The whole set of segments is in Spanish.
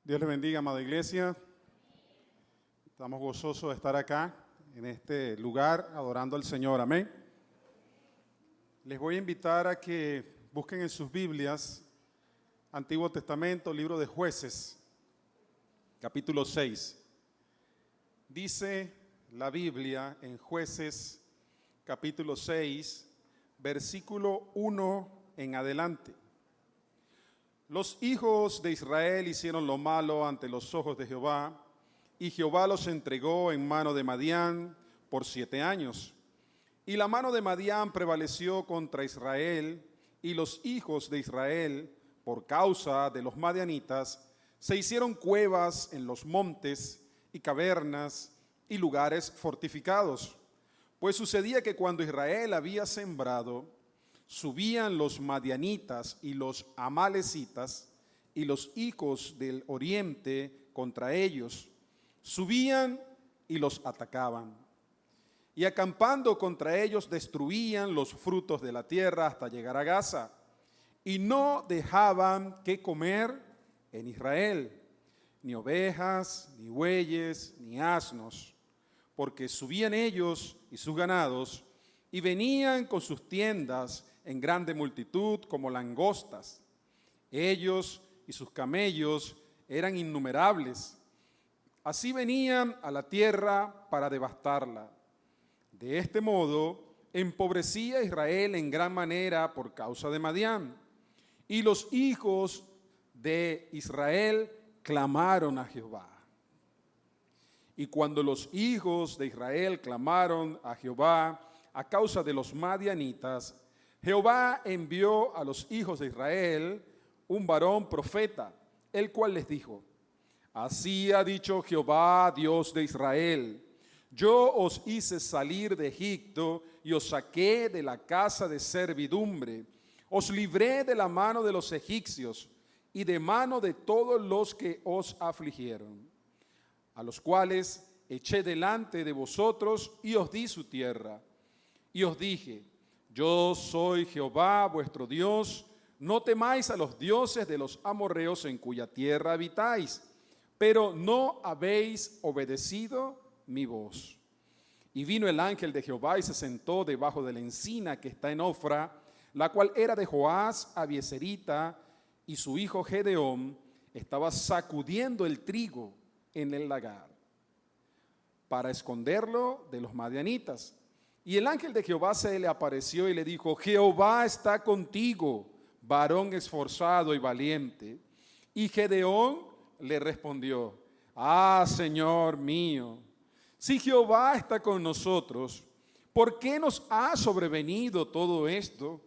Dios les bendiga, amada iglesia. Estamos gozosos de estar acá, en este lugar, adorando al Señor. Amén. Les voy a invitar a que busquen en sus Biblias, Antiguo Testamento, libro de Jueces, capítulo 6. Dice la Biblia en Jueces, capítulo 6, versículo 1 en adelante. Los hijos de Israel hicieron lo malo ante los ojos de Jehová, y Jehová los entregó en mano de Madián por 7 años. Y la mano de Madián prevaleció contra Israel, y los hijos de Israel, por causa de los madianitas, se hicieron cuevas en los montes y cavernas y lugares fortificados. Pues sucedía que cuando Israel había sembrado, subían los madianitas y los amalecitas y los hijos del oriente contra ellos. Subían y los atacaban. Y acampando contra ellos destruían los frutos de la tierra hasta llegar a Gaza. Y no dejaban que comer en Israel, ni ovejas, ni bueyes, ni asnos, porque subían ellos y sus ganados y venían con sus tiendas en grande multitud como langostas. Ellos y sus camellos eran innumerables. Así venían a la tierra para devastarla. De este modo empobrecía Israel en gran manera por causa de Madián. Y los hijos de Israel clamaron a Jehová. Y cuando los hijos de Israel clamaron a Jehová a causa de los madianitas, Jehová envió a los hijos de Israel un varón profeta, el cual les dijo: así ha dicho Jehová, Dios de Israel: yo os hice salir de Egipto y os saqué de la casa de servidumbre, os libré de la mano de los egipcios y de mano de todos los que os afligieron, a los cuales eché delante de vosotros y os di su tierra. Y os dije: yo soy Jehová vuestro Dios, no temáis a los dioses de los amorreos en cuya tierra habitáis, pero no habéis obedecido mi voz. Y vino el ángel de Jehová y se sentó debajo de la encina que está en Ofra, la cual era de Joás Abieserita, y su hijo Gedeón estaba sacudiendo el trigo en el lagar para esconderlo de los madianitas. Y el ángel de Jehová se le apareció y le dijo: Jehová está contigo, varón esforzado y valiente. Y Gedeón le respondió: Señor mío, si Jehová está con nosotros, ¿por qué nos ha sobrevenido todo esto?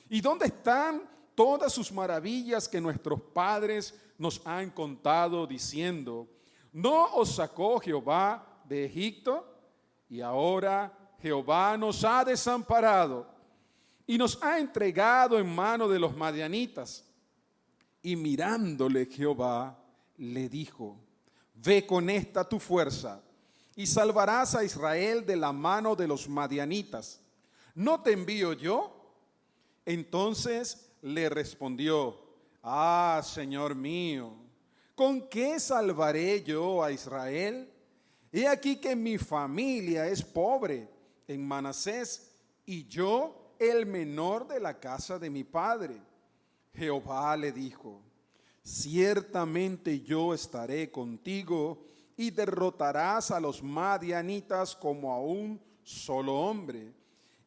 ¿Y dónde están todas sus maravillas que nuestros padres nos han contado, diciendo: ¿no os sacó Jehová de Egipto? Y ahora Jehová nos ha desamparado y nos ha entregado en mano de los madianitas. Y mirándole Jehová, le dijo: ve con esta tu fuerza y salvarás a Israel de la mano de los madianitas. ¿No te envío yo? Entonces le respondió: Señor mío, ¿con qué salvaré yo a Israel? He aquí que mi familia es pobre en Manasés, y yo el menor de la casa de mi padre. Jehová le dijo: ciertamente yo estaré contigo, y derrotarás a los madianitas como a un solo hombre.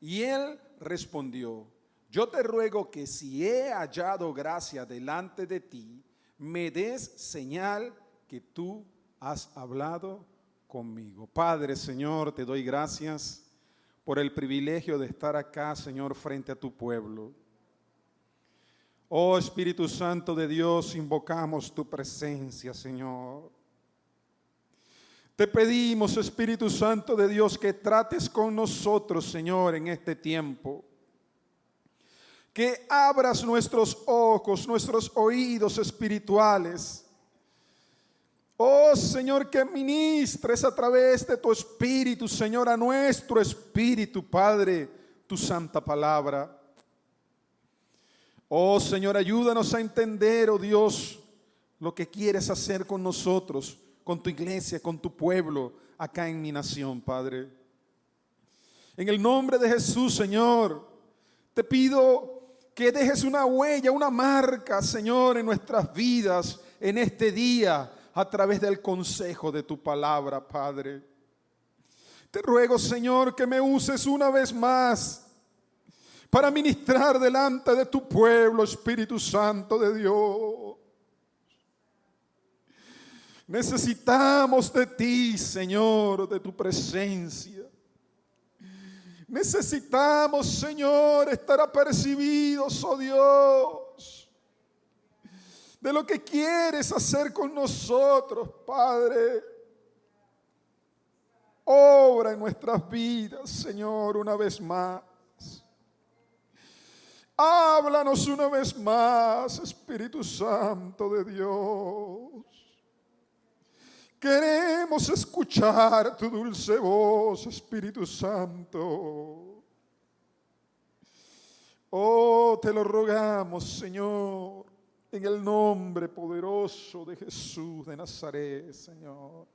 Y él respondió: yo te ruego que si he hallado gracia delante de ti, me des señal que tú has hablado conmigo. Padre, Señor, te doy gracias por el privilegio de estar acá, Señor, frente a tu pueblo. Oh Espíritu Santo de Dios, invocamos tu presencia, Señor. Te pedimos, Espíritu Santo de Dios, que trates con nosotros, Señor, en este tiempo. Que abras nuestros ojos, nuestros oídos espirituales. Oh Señor, que ministres a través de tu Espíritu, Señor, a nuestro espíritu, Padre, tu santa palabra. Oh Señor, ayúdanos a entender, oh Dios, lo que quieres hacer con nosotros, con tu iglesia, con tu pueblo, acá en mi nación, Padre. En el nombre de Jesús, Señor, te pido que dejes una huella, una marca, Señor, en nuestras vidas, en este día, a través del consejo de tu palabra, Padre. Te ruego, Señor, que me uses una vez más para ministrar delante de tu pueblo, Espíritu Santo de Dios. Necesitamos de ti, Señor, de tu presencia. Necesitamos, Señor, estar apercibidos, oh Dios, de lo que quieres hacer con nosotros, Padre. Obra en nuestras vidas, Señor, una vez más. Háblanos una vez más, Espíritu Santo de Dios. Queremos escuchar tu dulce voz, Espíritu Santo. Oh, te lo rogamos, Señor, en el nombre poderoso de Jesús de Nazaret, Señor.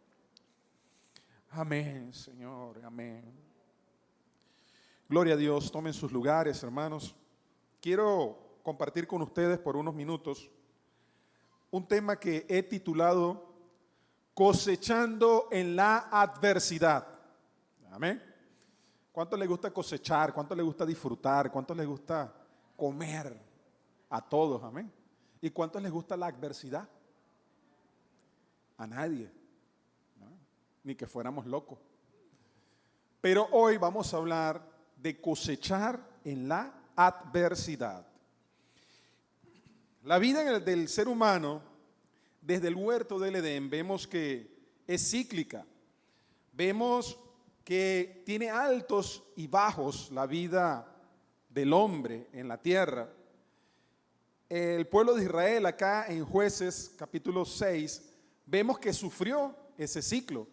Amén, Señor, amén. Gloria a Dios. Tomen sus lugares, hermanos. Quiero compartir con ustedes por unos minutos un tema que he titulado Cosechando en la adversidad. Amén. ¿Cuánto les gusta cosechar? ¿Cuánto les gusta disfrutar? ¿Cuánto les gusta comer? A todos, amén. ¿Y cuánto les gusta la adversidad? A nadie, ¿no? Ni que fuéramos locos. Pero hoy vamos a hablar de cosechar en la adversidad. La vida del ser humano, desde el huerto del Edén, vemos que es cíclica. Vemos que tiene altos y bajos la vida del hombre en la tierra. El pueblo de Israel, acá en Jueces capítulo 6, vemos que sufrió ese ciclo.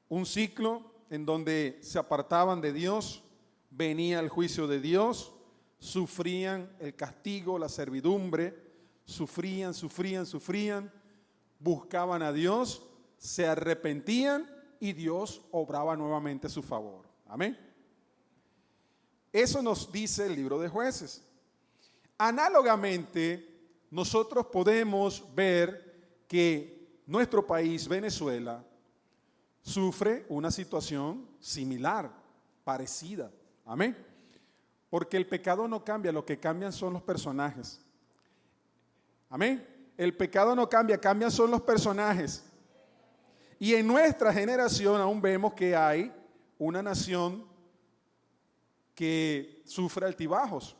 Un ciclo en donde se apartaban de Dios, venía el juicio de Dios, sufrían el castigo, la servidumbre, sufrían, buscaban a Dios, se arrepentían y Dios obraba nuevamente a su favor. Amén. Eso nos dice el libro de Jueces. Análogamente, nosotros podemos ver que nuestro país, Venezuela, sufre una situación similar, parecida. Amén. Porque el pecado no cambia, lo que cambian son los personajes. Amén. El pecado no cambia, cambian son los personajes. Y en nuestra generación aún vemos que hay una nación que sufre altibajos.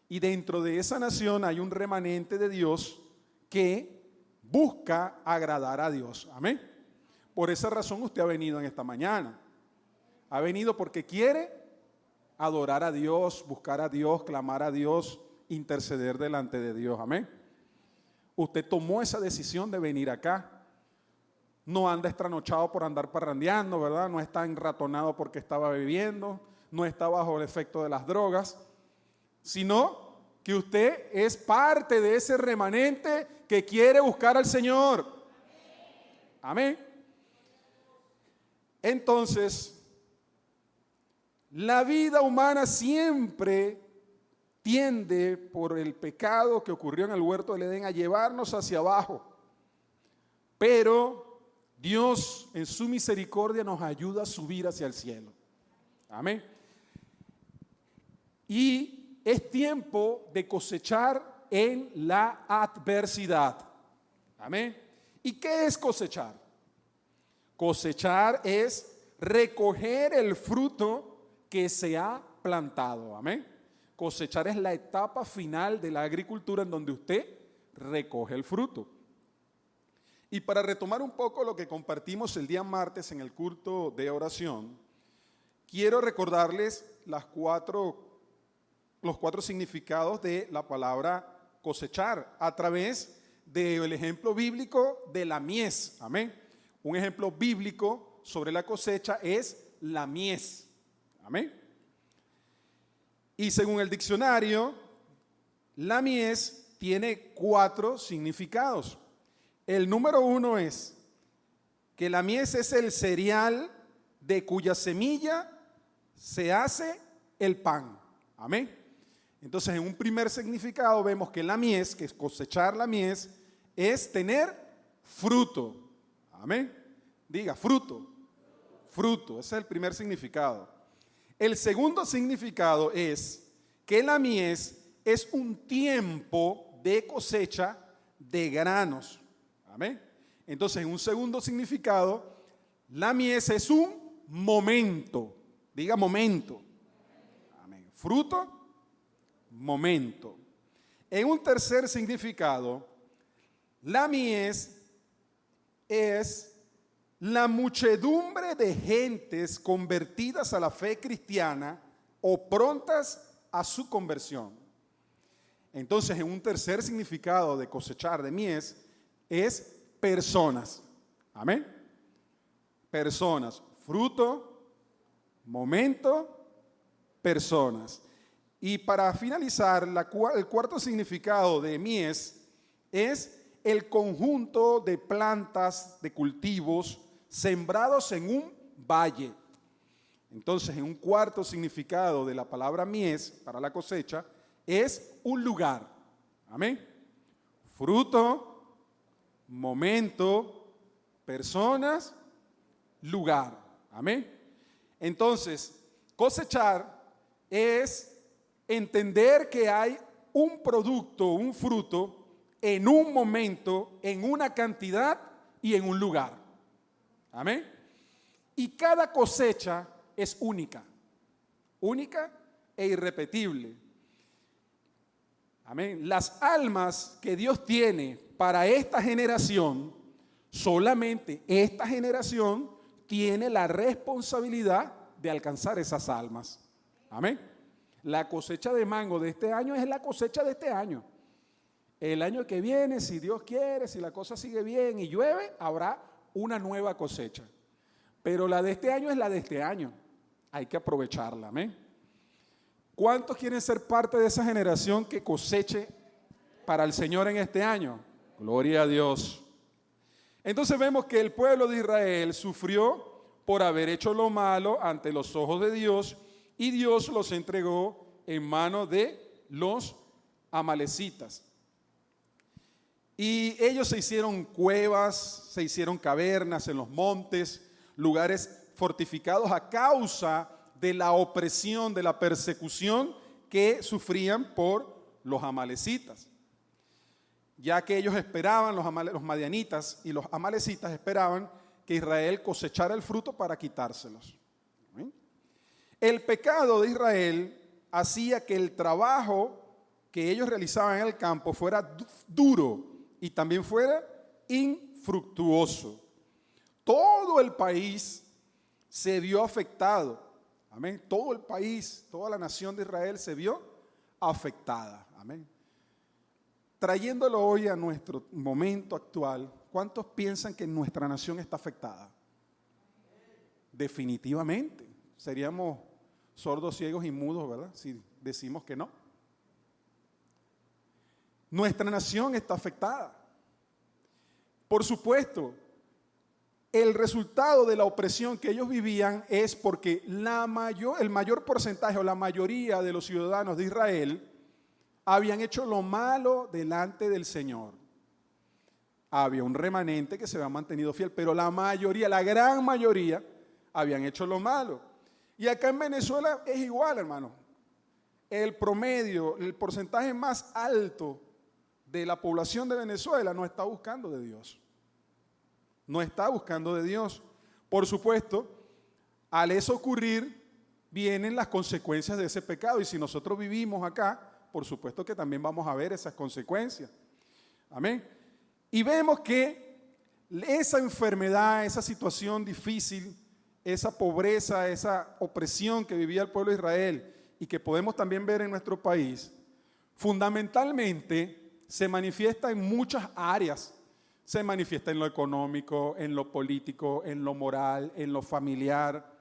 Y dentro de esa nación hay un remanente de Dios que busca agradar a Dios. Amén. Por esa razón usted ha venido en esta mañana. Ha venido porque quiere adorar a Dios, buscar a Dios, clamar a Dios, interceder delante de Dios. Amén. Usted tomó esa decisión de venir acá. No anda estranochado por andar parrandeando, ¿verdad? No está enratonado porque estaba bebiendo, no está bajo el efecto de las drogas, sino que usted es parte de ese remanente que quiere buscar al Señor. Amén. Entonces, la vida humana siempre tiende, por el pecado que ocurrió en el huerto del Edén, a llevarnos hacia abajo. Pero Dios, en su misericordia, nos ayuda a subir hacia el cielo. Amén. Y es tiempo de cosechar en la adversidad. Amén. ¿Y qué es cosechar? Cosechar es recoger el fruto que se ha plantado. Amén. Cosechar es la etapa final de la agricultura en donde usted recoge el fruto. Y para retomar un poco lo que compartimos el día martes en el culto de oración, quiero recordarles los cuatro significados de la palabra cosechar a través del ejemplo bíblico de la mies. Amén. Un ejemplo bíblico sobre la cosecha es la mies. Amén. Y según el diccionario, la mies tiene 4 significados. El número 1 es que la mies es el cereal de cuya semilla se hace el pan. Amén. Entonces, en un primer significado vemos que la mies, que es cosechar la mies, es tener fruto. Amén. Diga, fruto. Fruto, ese es el primer significado. El segundo significado es que la mies es un tiempo de cosecha de granos. Amén. Entonces, en un segundo significado, la mies es un momento. Diga momento. Amén. Fruto, momento. En un tercer significado, la mies es la muchedumbre de gentes convertidas a la fe cristiana o prontas a su conversión. Entonces, en un tercer significado de cosechar de mies es personas. Amén. Personas. Fruto, momento, personas. Y para finalizar, el cuarto significado de mies es el conjunto de plantas, de cultivos sembrados en un valle. Entonces, en un cuarto significado de la palabra mies para la cosecha es un lugar. Amén. Fruto, momento, personas, lugar. Amén. Entonces, cosechar es entender que hay un producto, un fruto, en un momento, en una cantidad y en un lugar. Amén. Y cada cosecha es única. Única e irrepetible. Amén. Las almas que Dios tiene para esta generación, solamente esta generación tiene la responsabilidad de alcanzar esas almas. Amén. La cosecha de mango de este año es la cosecha de este año. El año que viene, si Dios quiere, si la cosa sigue bien y llueve, habrá una nueva cosecha. Pero la de este año es la de este año. Hay que aprovecharla. Amén. ¿Cuántos quieren ser parte de esa generación que coseche para el Señor en este año? Gloria a Dios. Entonces vemos que el pueblo de Israel sufrió por haber hecho lo malo ante los ojos de Dios y Dios los entregó en manos de los amalecitas. Y ellos se hicieron cuevas, se hicieron cavernas en los montes, lugares fortificados a causa de la opresión, de la persecución que sufrían por los amalecitas. Ya que ellos esperaban, los madianitas y los amalecitas esperaban que Israel cosechara el fruto para quitárselos. ¿Amén? El pecado de Israel hacía que el trabajo que ellos realizaban en el campo fuera duro y también fuera infructuoso. Todo el país se vio afectado. Amén. Todo el país, toda la nación de Israel se vio afectada. Amén. Trayéndolo hoy a nuestro momento actual, ¿cuántos piensan que nuestra nación está afectada? Definitivamente. Seríamos sordos, ciegos y mudos, ¿verdad? Si decimos que no. Nuestra nación está afectada. Por supuesto, el resultado de la opresión que ellos vivían es porque el mayor porcentaje o la mayoría de los ciudadanos de Israel habían hecho lo malo delante del Señor. Había un remanente que se había mantenido fiel, pero la mayoría, la gran mayoría, habían hecho lo malo. Y acá en Venezuela es igual, hermano. El promedio, el porcentaje más alto de la población de Venezuela no está buscando de Dios. No está buscando de Dios. Por supuesto, al eso ocurrir, vienen las consecuencias de ese pecado. Y si nosotros vivimos acá, por supuesto que también vamos a ver esas consecuencias. Amén. Y vemos que esa enfermedad, esa situación difícil, esa pobreza, esa opresión que vivía el pueblo de Israel y que podemos también ver en nuestro país, fundamentalmente se manifiesta en muchas áreas. Se manifiesta en lo económico, en lo político, en lo moral, en lo familiar,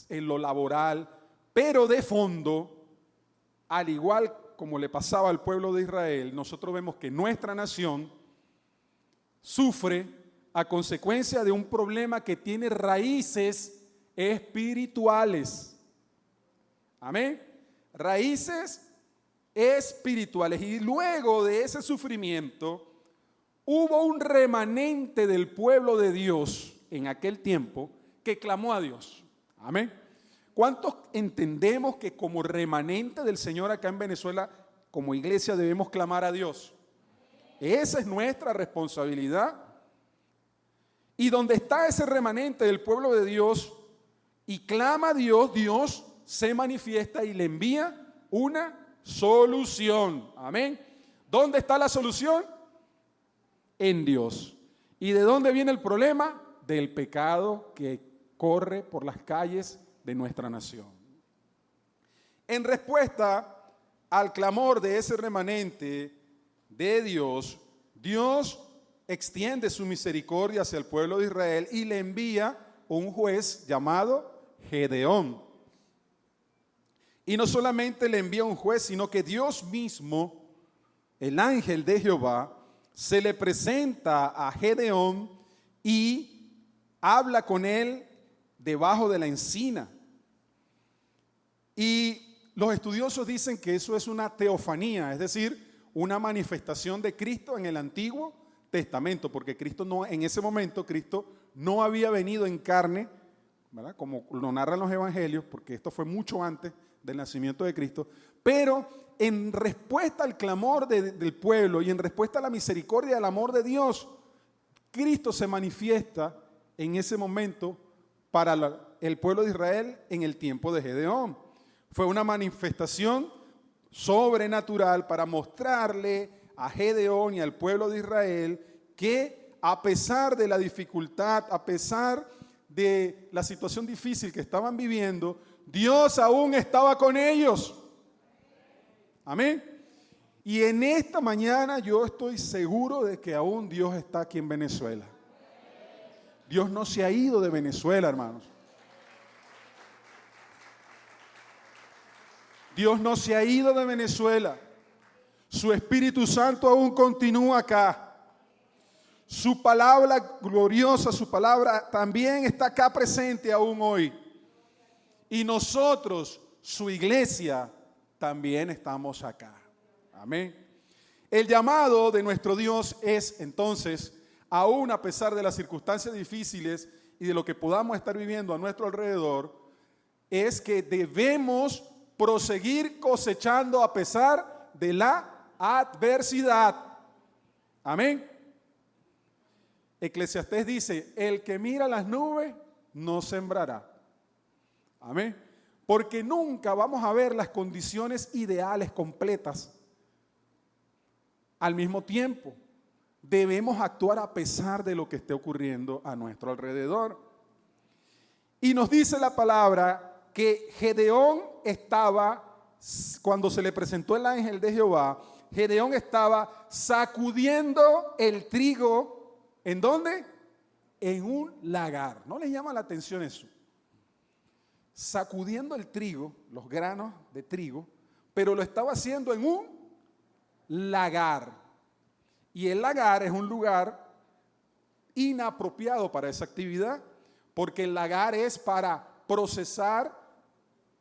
en lo laboral, pero de fondo, al igual como le pasaba al pueblo de Israel, nosotros vemos que nuestra nación sufre a consecuencia de un problema que tiene raíces espirituales. Amén. Raíces espirituales. Y luego de ese sufrimiento, hubo un remanente del pueblo de Dios en aquel tiempo que clamó a Dios. Amén. ¿Cuántos entendemos que como remanente del Señor acá en Venezuela, como iglesia, debemos clamar a Dios? Esa es nuestra responsabilidad. Y donde está ese remanente del pueblo de Dios y clama a Dios, Dios se manifiesta y le envía una solución. Amén. ¿Dónde está la solución? En Dios. ¿Y de dónde viene el problema? Del pecado que corre por las calles de nuestra nación. En respuesta al clamor de ese remanente de Dios, Dios extiende su misericordia hacia el pueblo de Israel y le envía un juez llamado Gedeón. Y no solamente le envía un juez, sino que Dios mismo, el ángel de Jehová, se le presenta a Gedeón y habla con él debajo de la encina. Y los estudiosos dicen que eso es una teofanía, es decir, una manifestación de Cristo en el Antiguo Testamento, porque Cristo no, en ese momento Cristo no había venido en carne, ¿verdad?, como lo narran los evangelios, porque esto fue mucho antes del nacimiento de Cristo, pero en respuesta al clamor del pueblo y en respuesta a la misericordia y al amor de Dios, Cristo se manifiesta en ese momento para el pueblo de Israel en el tiempo de Gedeón. Fue una manifestación sobrenatural para mostrarle a Gedeón y al pueblo de Israel que a pesar de la dificultad, a pesar de la situación difícil que estaban viviendo, Dios aún estaba con ellos. Amén. Y en esta mañana yo estoy seguro de que aún Dios está aquí en Venezuela. Dios no se ha ido de Venezuela, hermanos. Dios no se ha ido de Venezuela. Su Espíritu Santo aún continúa acá. Su palabra gloriosa, su palabra también está acá presente aún hoy. Y nosotros, su iglesia, también estamos acá. Amén. El llamado de nuestro Dios es entonces, aún a pesar de las circunstancias difíciles y de lo que podamos estar viviendo a nuestro alrededor, es que debemos proseguir cosechando a pesar de la adversidad. Amén. Eclesiastés dice, el que mira las nubes no sembrará. Amén. Porque nunca vamos a ver las condiciones ideales completas al mismo tiempo. Debemos actuar a pesar de lo que esté ocurriendo a nuestro alrededor. Y nos dice la palabra que Gedeón estaba, cuando se le presentó el ángel de Jehová, Gedeón estaba sacudiendo el trigo, ¿en dónde? En un lagar. ¿No les llama la atención eso? Sacudiendo el trigo, los granos de trigo, pero lo estaba haciendo en un lagar. Y el lagar es un lugar inapropiado para esa actividad, porque el lagar es para procesar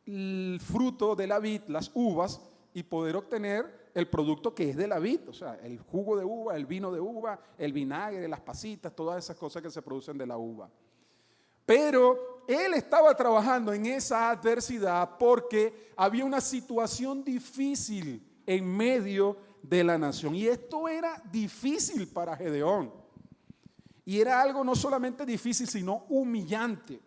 el fruto de la vid, las uvas, y poder obtener el producto que es de la vid, o sea, el jugo de uva, el vino de uva, el vinagre, las pasitas, todas esas cosas que se producen de la uva. Pero él estaba trabajando en esa adversidad porque había una situación difícil en medio de la nación. Y esto era difícil para Gedeón. Y era algo no solamente difícil, sino humillante.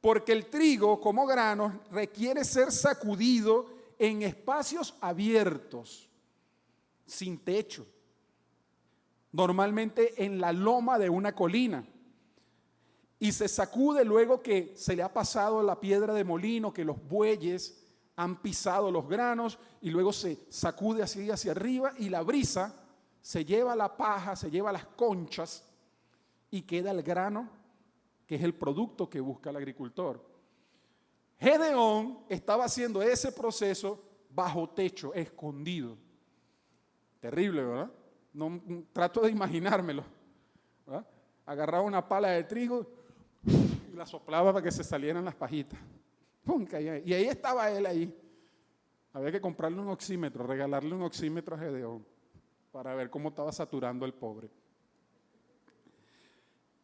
Porque el trigo, como grano, requiere ser sacudido en espacios abiertos, sin techo. Normalmente en la loma de una colina. Y se sacude luego que se le ha pasado la piedra de molino, que los bueyes han pisado los granos, y luego se sacude así hacia arriba y la brisa se lleva la paja, se lleva las conchas y queda el grano, que es el producto que busca el agricultor. Gedeón estaba haciendo ese proceso bajo techo, escondido. Terrible, ¿verdad? No, trato de imaginármelo. agarraba una pala de trigo y la soplaba para que se salieran las pajitas. ¡Pum! Caía. Y ahí estaba él ahí. Había que comprarle un oxímetro, regalarle un oxímetro a Gedeón para ver cómo estaba saturando el pobre.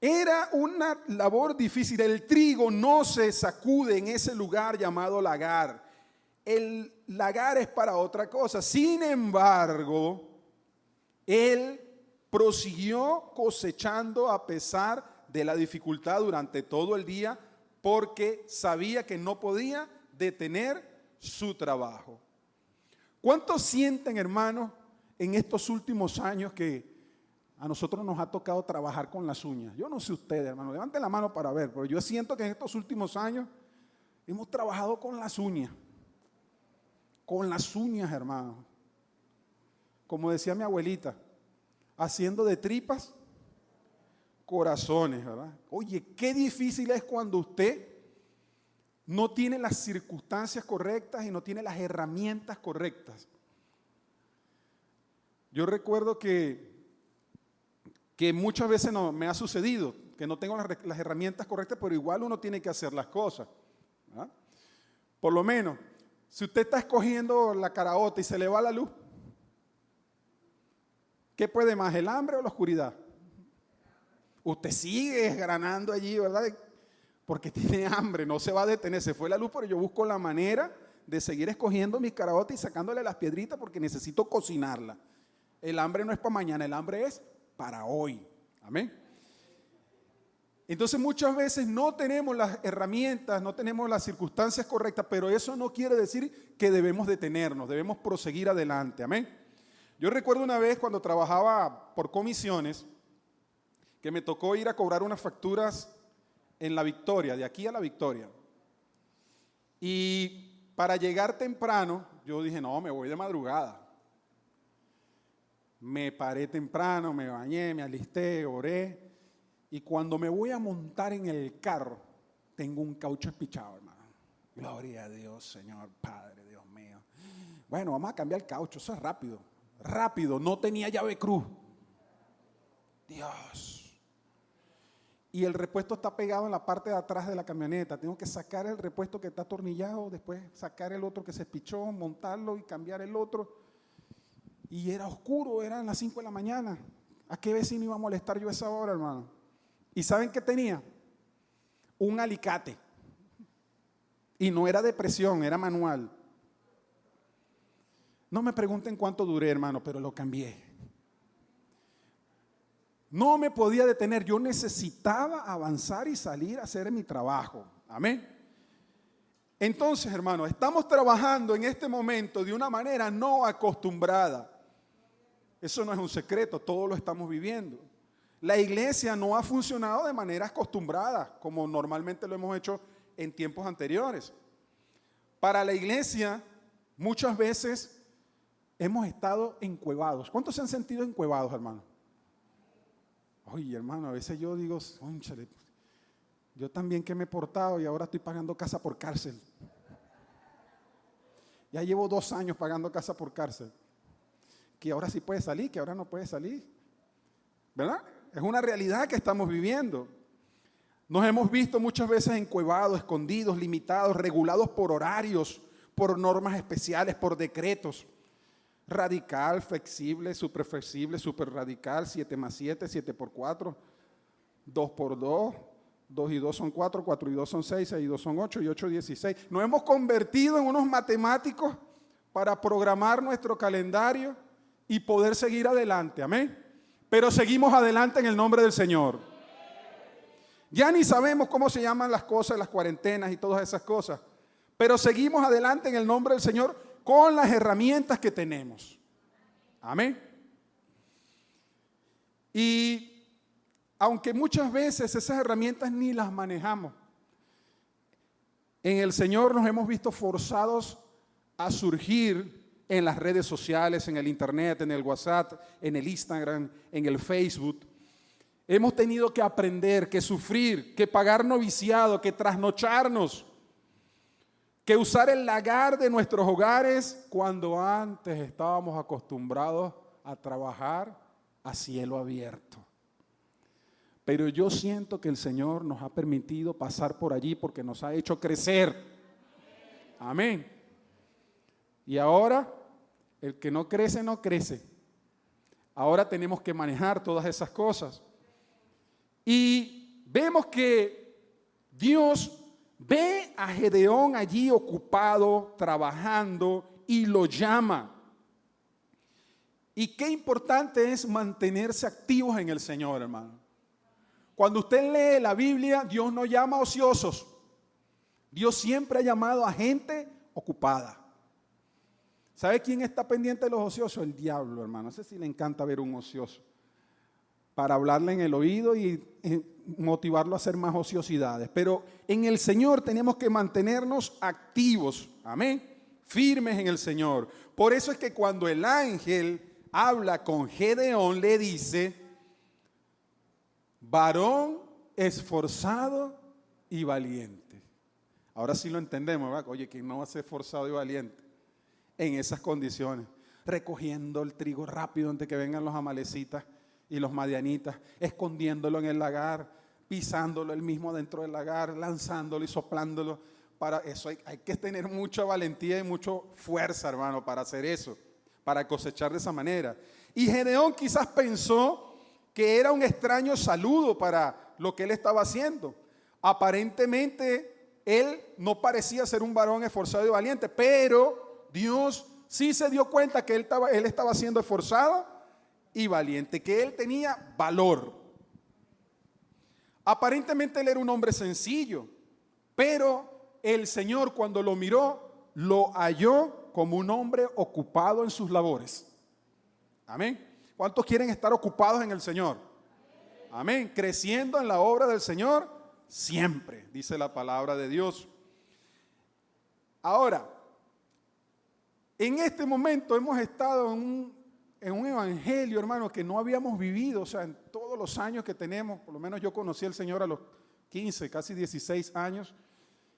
Era una labor difícil. El trigo no se sacude en ese lugar llamado lagar. El lagar es para otra cosa. Sin embargo, él prosiguió cosechando a pesar de la dificultad durante todo el día, porque sabía que no podía detener su trabajo. ¿Cuántos sienten, hermanos, en estos últimos años que a nosotros nos ha tocado trabajar con las uñas? Yo no sé ustedes, hermano, levanten la mano para ver, pero yo siento que en estos últimos años hemos trabajado con las uñas. Con las uñas, hermano. Como decía mi abuelita, haciendo de tripas corazones, ¿verdad? Oye, qué difícil es cuando usted no tiene las circunstancias correctas y no tiene las herramientas correctas. Yo recuerdo que muchas veces me ha sucedido que no tengo las herramientas correctas, pero igual uno tiene que hacer las cosas, ¿verdad? Por lo menos, si usted está escogiendo la caraota y se le va la luz, ¿qué puede más, el hambre o la oscuridad? Usted sigue desgranando allí, ¿verdad? Porque tiene hambre, no se va a detener. Se fue la luz, pero yo busco la manera de seguir escogiendo mis caraotas y sacándole las piedritas porque necesito cocinarla. El hambre no es para mañana, el hambre es para hoy. Amén. Entonces muchas veces no tenemos las herramientas, no tenemos las circunstancias correctas, pero eso no quiere decir que debemos detenernos, debemos proseguir adelante. Amén. Yo recuerdo una vez cuando trabajaba por comisiones, que me tocó ir a cobrar unas facturas en La Victoria, de aquí a La Victoria. Y para llegar temprano, yo dije, no, me voy de madrugada. Me paré temprano, me bañé, me alisté, oré. Y cuando me voy a montar en el carro, tengo un caucho espichado, hermano. Gloria a Dios, Señor, Padre, Dios mío. Bueno, vamos a cambiar el caucho, eso es rápido. Rápido, no tenía llave cruz. Dios. Y el repuesto está pegado en la parte de atrás de la camioneta. Tengo que sacar el repuesto que está atornillado, después sacar el otro que se espichó, montarlo y cambiar el otro. Y era oscuro, eran las 5 de la mañana. ¿A qué vecino iba a molestar yo a esa hora, hermano? ¿Y saben qué tenía? Un alicate. Y no era de presión, era manual. No me pregunten cuánto duré, hermano, pero lo cambié. No me podía detener, yo necesitaba avanzar y salir a hacer mi trabajo. Amén. Entonces, hermano, estamos trabajando en este momento de una manera no acostumbrada. Eso no es un secreto, todos lo estamos viviendo. La iglesia no ha funcionado de manera acostumbrada, como normalmente lo hemos hecho en tiempos anteriores. Para la iglesia, muchas veces hemos estado encuevados. ¿Cuántos se han sentido encuevados, hermano? Oye, hermano, a veces yo digo, cónchale, yo también que me he portado y ahora estoy pagando casa por cárcel. Ya llevo 2 años pagando casa por cárcel. Que ahora sí puede salir, que ahora no puede salir. ¿Verdad? Es una realidad que estamos viviendo. Nos hemos visto muchas veces encuevados, escondidos, limitados, regulados por horarios, por normas especiales, por decretos. Radical, flexible, súper flexible, súper radical, 7 más 7, 7 por 4, 2 por 2, 2 y 2 son 4, 4 y 2 son 6, 6 y 2 son 8 y 8 16. Nos hemos convertido en unos matemáticos para programar nuestro calendario y poder seguir adelante, amén. Pero seguimos adelante en el nombre del Señor. Ya ni sabemos cómo se llaman las cosas, las cuarentenas y todas esas cosas, pero seguimos adelante en el nombre del Señor con las herramientas que tenemos. Amén. Y aunque muchas veces esas herramientas ni las manejamos, en el Señor nos hemos visto forzados a surgir en las redes sociales, en el internet, en el WhatsApp, en el Instagram, en el Facebook. Hemos tenido que aprender, que sufrir, que pagar noviciado, que trasnocharnos, que usar el lagar de nuestros hogares cuando antes estábamos acostumbrados a trabajar a cielo abierto. Pero yo siento que el Señor nos ha permitido pasar por allí porque nos ha hecho crecer. Amén. Y ahora, el que no crece, no crece. Ahora tenemos que manejar todas esas cosas. Y vemos que Dios ve a Gedeón allí ocupado, trabajando, y lo llama. Y qué importante es mantenerse activos en el Señor, hermano. Cuando usted lee la Biblia, Dios no llama a ociosos. Dios siempre ha llamado a gente ocupada. ¿Sabe quién está pendiente de los ociosos? El diablo, hermano. No sé si le encanta ver un ocioso para hablarle en el oído y motivarlo a hacer más ociosidades. Pero en el Señor tenemos que mantenernos activos. Amén. Firmes en el Señor. Por eso es que cuando el ángel habla con Gedeón, le dice: varón esforzado y valiente. Ahora sí lo entendemos, ¿verdad? Oye, ¿quién no va a ser esforzado y valiente en esas condiciones? Recogiendo el trigo rápido antes que vengan los amalecitas y los madianitas, escondiéndolo en el lagar, pisándolo él mismo dentro del lagar, lanzándolo y soplándolo. Para eso hay que tener mucha valentía y mucha fuerza, hermano, para hacer eso, para cosechar de esa manera. Y Gedeón quizás pensó que era un extraño saludo para lo que él estaba haciendo. Aparentemente, él no parecía ser un varón esforzado y valiente, pero Dios sí se dio cuenta que él estaba siendo esforzado y valiente, que él tenía valor. Aparentemente él era un hombre sencillo, pero el Señor, cuando lo miró, lo halló como un hombre ocupado en sus labores. Amén. ¿Cuántos quieren estar ocupados en el Señor? Amén. Creciendo en la obra del Señor siempre, dice la palabra de Dios. Ahora, en este momento hemos estado en un evangelio, hermano, que no habíamos vivido. O sea, en todos los años que tenemos, por lo menos yo conocí al Señor a los 15, casi 16 años.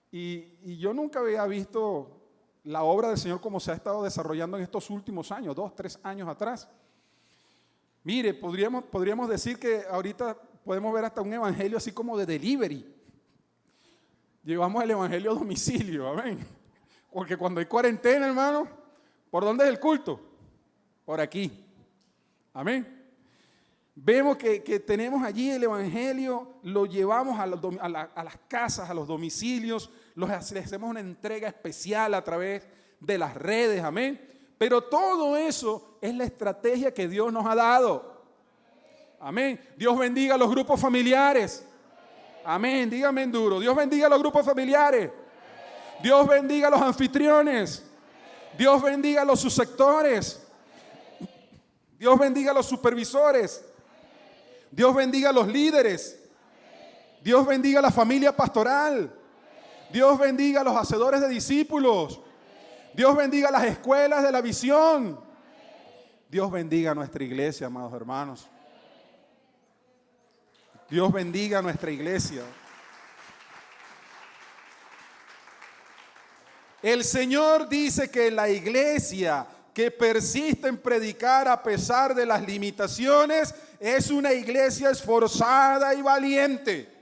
Y yo nunca había visto la obra del Señor como se ha estado desarrollando en estos últimos años, 2, 3 años atrás. Mire, podríamos decir que ahorita podemos ver hasta un evangelio así como de delivery. Llevamos el evangelio a domicilio, amén. Porque cuando hay cuarentena, hermano, ¿por dónde es el culto? Por aquí, amén. Vemos que tenemos allí el evangelio, lo llevamos a las casas, a los domicilios, le hacemos una entrega especial a través de las redes, amén. Pero todo eso es la estrategia que Dios nos ha dado. Amén. Dios bendiga a los grupos familiares. Amén. Dígame en duro. Dios bendiga a los grupos familiares. Dios bendiga a los anfitriones. Dios bendiga a los subsectores. Dios bendiga a los supervisores. Dios bendiga a los líderes. Dios bendiga a la familia pastoral. Dios bendiga a los hacedores de discípulos. Dios bendiga las escuelas de la visión. Dios bendiga a nuestra iglesia, amados hermanos. Dios bendiga a nuestra iglesia. El Señor dice que la iglesia que persiste en predicar a pesar de las limitaciones es una iglesia esforzada y valiente.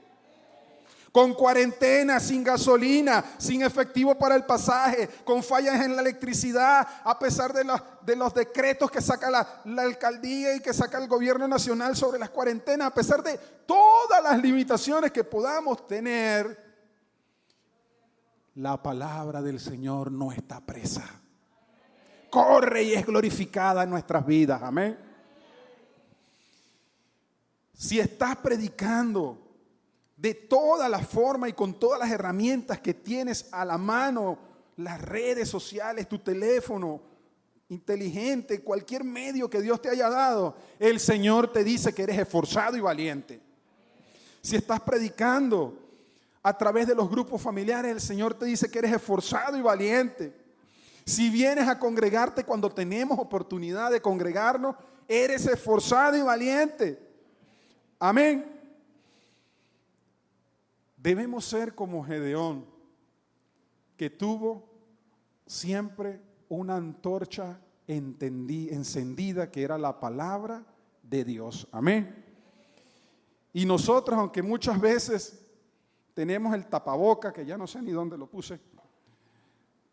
Con cuarentena, sin gasolina, sin efectivo para el pasaje, con fallas en la electricidad, a pesar de los decretos que saca la alcaldía y que saca el gobierno nacional sobre las cuarentenas, a pesar de todas las limitaciones que podamos tener, la palabra del Señor no está presa. Corre y es glorificada en nuestras vidas, amén. Si estás predicando de toda la forma y con todas las herramientas que tienes a la mano, las redes sociales, tu teléfono inteligente, cualquier medio que Dios te haya dado, el Señor te dice que eres esforzado y valiente. Si estás predicando a través de los grupos familiares, el Señor te dice que eres esforzado y valiente. Si vienes a congregarte cuando tenemos oportunidad de congregarnos, eres esforzado y valiente. Amén. Debemos ser como Gedeón, que tuvo siempre una antorcha encendida, que era la palabra de Dios. Amén. Y nosotros, aunque muchas veces tenemos el tapaboca, que ya no sé ni dónde lo puse,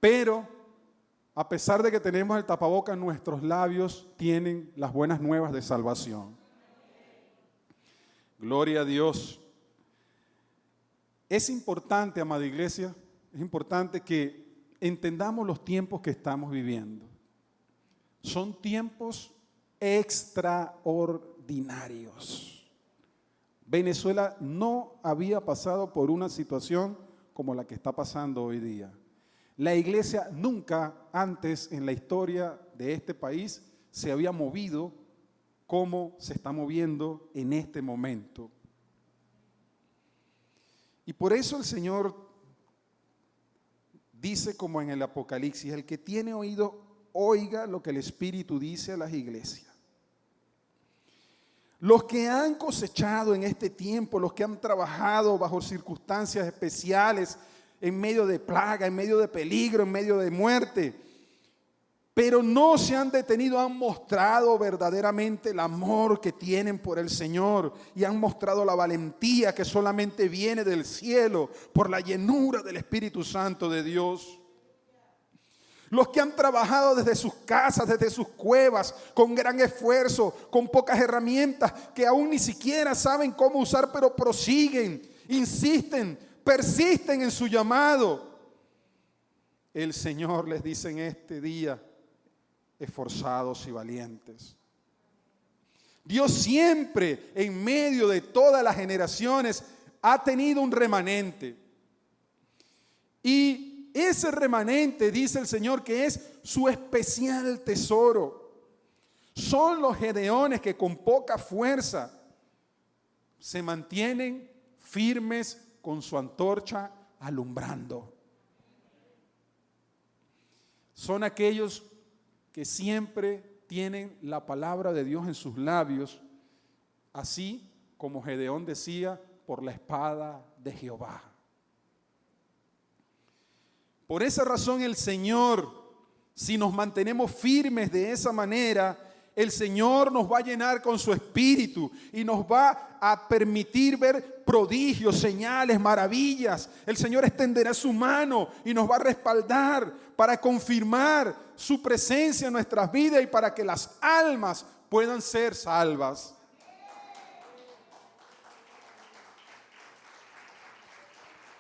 pero a pesar de que tenemos el tapaboca, nuestros labios tienen las buenas nuevas de salvación. Gloria a Dios. Es importante, amada iglesia, es importante que entendamos los tiempos que estamos viviendo. Son tiempos extraordinarios. Venezuela no había pasado por una situación como la que está pasando hoy día. La iglesia nunca antes en la historia de este país se había movido como se está moviendo en este momento. Y por eso el Señor dice como en el Apocalipsis, el que tiene oído, oiga lo que el Espíritu dice a las iglesias. Los que han cosechado en este tiempo, los que han trabajado bajo circunstancias especiales, en medio de plaga, en medio de peligro, en medio de muerte, pero no se han detenido, han mostrado verdaderamente el amor que tienen por el Señor y han mostrado la valentía que solamente viene del cielo por la llenura del Espíritu Santo de Dios. Los que han trabajado desde sus casas, desde sus cuevas, con gran esfuerzo, con pocas herramientas que aún ni siquiera saben cómo usar, pero prosiguen, insisten, persisten en su llamado. El Señor les dice en este día, esforzados y valientes. Dios siempre, en medio de todas las generaciones, ha tenido un remanente. Y ese remanente, dice el Señor, que es su especial tesoro. Son los gedeones que con poca fuerza se mantienen firmes con su antorcha alumbrando. Son aquellos que siempre tienen la palabra de Dios en sus labios, así como Gedeón decía, por la espada de Jehová. Por esa razón el Señor, si nos mantenemos firmes de esa manera, el Señor nos va a llenar con su espíritu y nos va a permitir ver prodigios, señales, maravillas. El Señor extenderá su mano y nos va a respaldar para confirmar su presencia en nuestras vidas y para que las almas puedan ser salvas.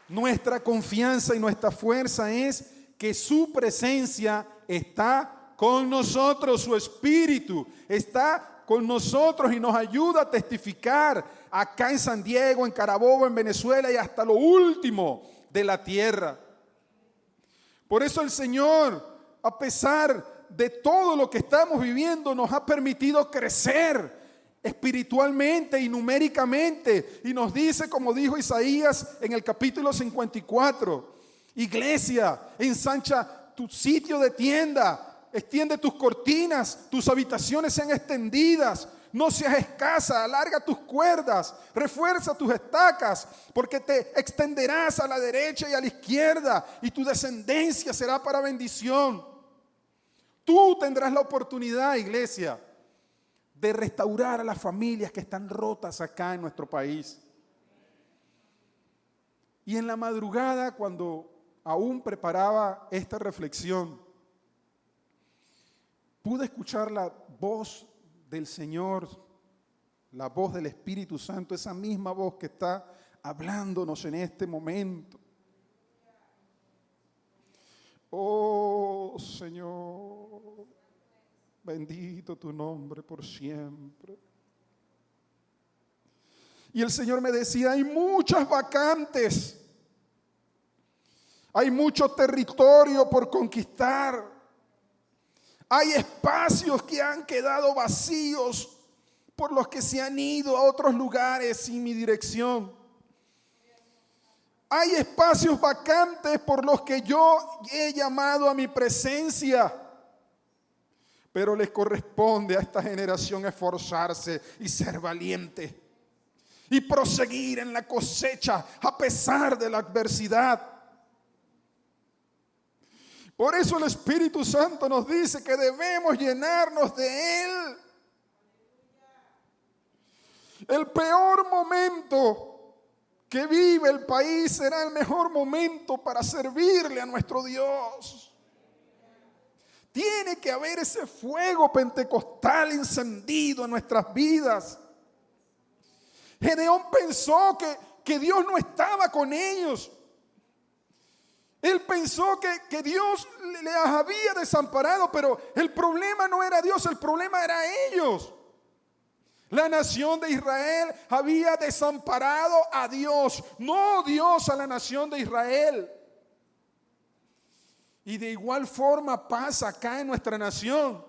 Nuestra confianza y nuestra fuerza es que su presencia está con nosotros, su Espíritu está con nosotros y nos ayuda a testificar acá en San Diego, en Carabobo, en Venezuela y hasta lo último de la tierra. Por eso el Señor, a pesar de todo lo que estamos viviendo, nos ha permitido crecer espiritualmente y numéricamente. Y nos dice, como dijo Isaías en el capítulo 54, iglesia, ensancha tu sitio de tienda, extiende tus cortinas, tus habitaciones sean extendidas, no seas escasa, alarga tus cuerdas, refuerza tus estacas, porque te extenderás a la derecha y a la izquierda, y tu descendencia será para bendición. Tú tendrás la oportunidad, iglesia, de restaurar a las familias que están rotas acá en nuestro país. Y en la madrugada, cuando aún preparaba esta reflexión, pude escuchar la voz del Señor, la voz del Espíritu Santo, esa misma voz que está hablándonos en este momento. Oh Señor, bendito tu nombre por siempre. Y el Señor me decía, hay muchas vacantes, hay mucho territorio por conquistar. Hay espacios que han quedado vacíos por los que se han ido a otros lugares sin mi dirección. Hay espacios vacantes por los que yo he llamado a mi presencia. Pero les corresponde a esta generación esforzarse y ser valiente y proseguir en la cosecha a pesar de la adversidad. Por eso el Espíritu Santo nos dice que debemos llenarnos de Él. El peor momento que vive el país será el mejor momento para servirle a nuestro Dios. Tiene que haber ese fuego pentecostal encendido en nuestras vidas. Gedeón pensó que Dios no estaba con ellos. Él pensó que Dios les había desamparado, pero el problema no era Dios, el problema era ellos. La nación de Israel había desamparado a Dios, no Dios a la nación de Israel. Y de igual forma pasa acá en nuestra nación.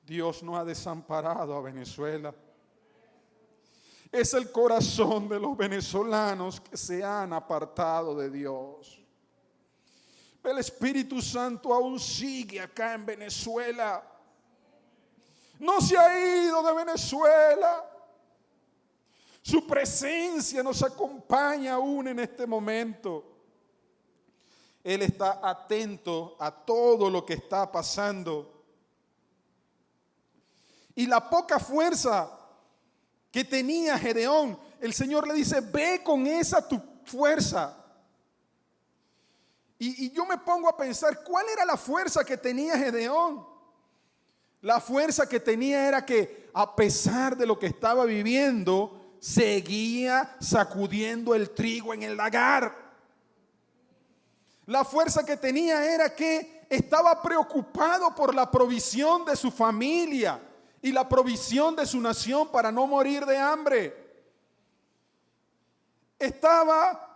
Dios no ha desamparado a Venezuela. Es el corazón de los venezolanos que se han apartado de Dios. El Espíritu Santo aún sigue acá en Venezuela. No se ha ido de Venezuela. Su presencia nos acompaña aún en este momento. Él está atento a todo lo que está pasando. Y la poca fuerza que tenía Gedeón, el Señor le dice, ve con esa tu fuerza. Y yo me pongo a pensar, ¿cuál era la fuerza que tenía Gedeón? La fuerza que tenía era que a pesar de lo que estaba viviendo, seguía sacudiendo el trigo en el lagar. La fuerza que tenía era que estaba preocupado por la provisión de su familia y la provisión de su nación para no morir de hambre. Estaba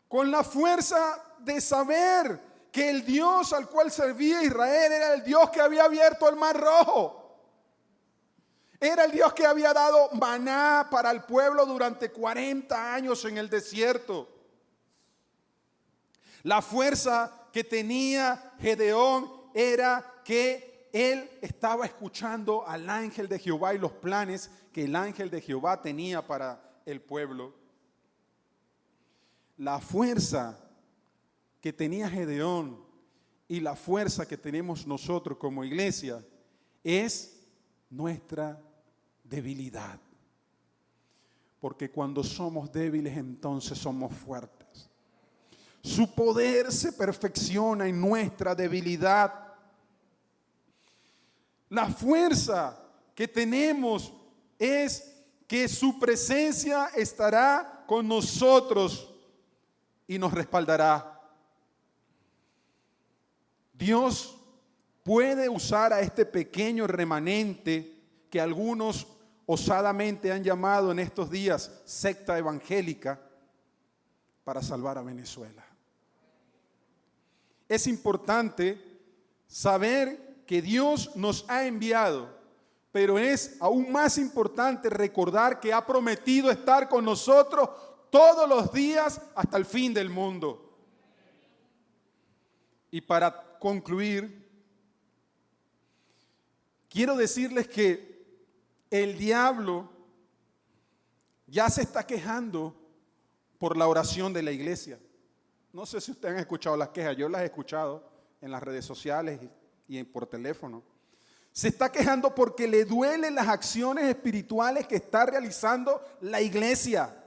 con la fuerza de saber que el Dios al cual servía Israel era el Dios que había abierto el mar rojo. Era el Dios que había dado maná para el pueblo durante 40 años en el desierto. La fuerza que tenía Gedeón era que él estaba escuchando al ángel de Jehová y los planes que el ángel de Jehová tenía para el pueblo. La fuerza que tenía Gedeón y la fuerza que tenemos nosotros como iglesia es nuestra debilidad. Porque cuando somos débiles, entonces somos fuertes. Su poder se perfecciona en nuestra debilidad. La fuerza que tenemos es que su presencia estará con nosotros y nos respaldará. Dios puede usar a este pequeño remanente que algunos osadamente han llamado en estos días secta evangélica para salvar a Venezuela. Es importante saber que Dios nos ha enviado, pero es aún más importante recordar que ha prometido estar con nosotros todos los días hasta el fin del mundo. Y para concluir, quiero decirles que el diablo ya se está quejando por la oración de la iglesia. No sé si ustedes han escuchado las quejas, yo las he escuchado en las redes sociales y por teléfono. Se está quejando porque le duelen las acciones espirituales que está realizando la iglesia.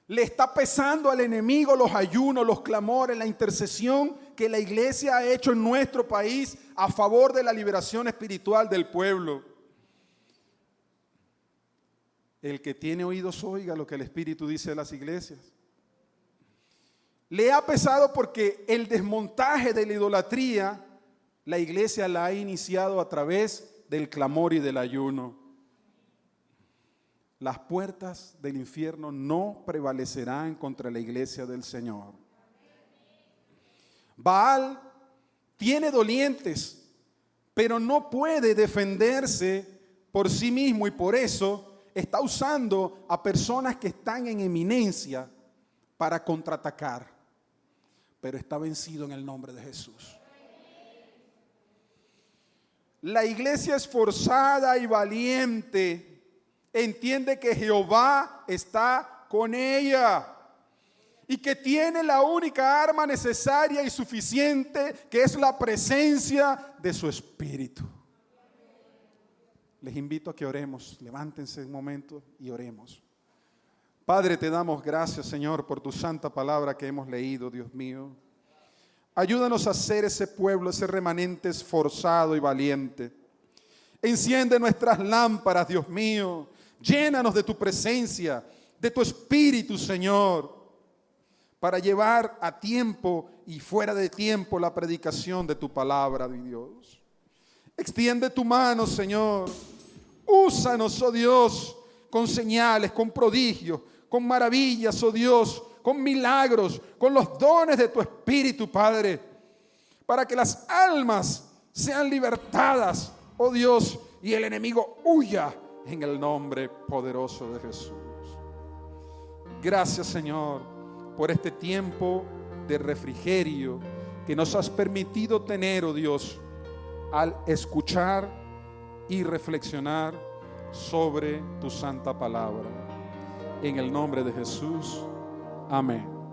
Le está pesando al enemigo los ayunos, los clamores, la intercesión que la iglesia ha hecho en nuestro país a favor de la liberación espiritual del pueblo. El que tiene oídos oiga lo que el Espíritu dice de las iglesias. Le ha pesado porque el desmontaje de la idolatría, la iglesia la ha iniciado a través del clamor y del ayuno. Las puertas del infierno no prevalecerán contra la iglesia del Señor. Baal tiene dolientes, pero no puede defenderse por sí mismo y por eso está usando a personas que están en eminencia para contraatacar. Pero está vencido en el nombre de Jesús. La iglesia esforzada y valiente entiende que Jehová está con ella y que tiene la única arma necesaria y suficiente, que es la presencia de su Espíritu. les invito a que oremos. Levántense un momento y oremos. Padre, te damos gracias, Señor, por tu santa palabra que hemos leído, Dios mío. Ayúdanos a ser ese pueblo, ese remanente esforzado y valiente. Enciende nuestras lámparas, Dios mío. Llénanos de tu presencia, de tu espíritu, Señor, para llevar a tiempo y fuera de tiempo la predicación de tu palabra, mi Dios. Extiende tu mano, Señor. Úsanos, oh Dios, con señales, con prodigios, con maravillas, oh Dios, con milagros, con los dones de tu Espíritu, Padre, para que las almas sean libertadas, oh Dios, y el enemigo huya en el nombre poderoso de Jesús. Gracias, Señor, por este tiempo de refrigerio que nos has permitido tener, oh Dios, al escuchar y reflexionar sobre tu santa palabra. En el nombre de Jesús, amén.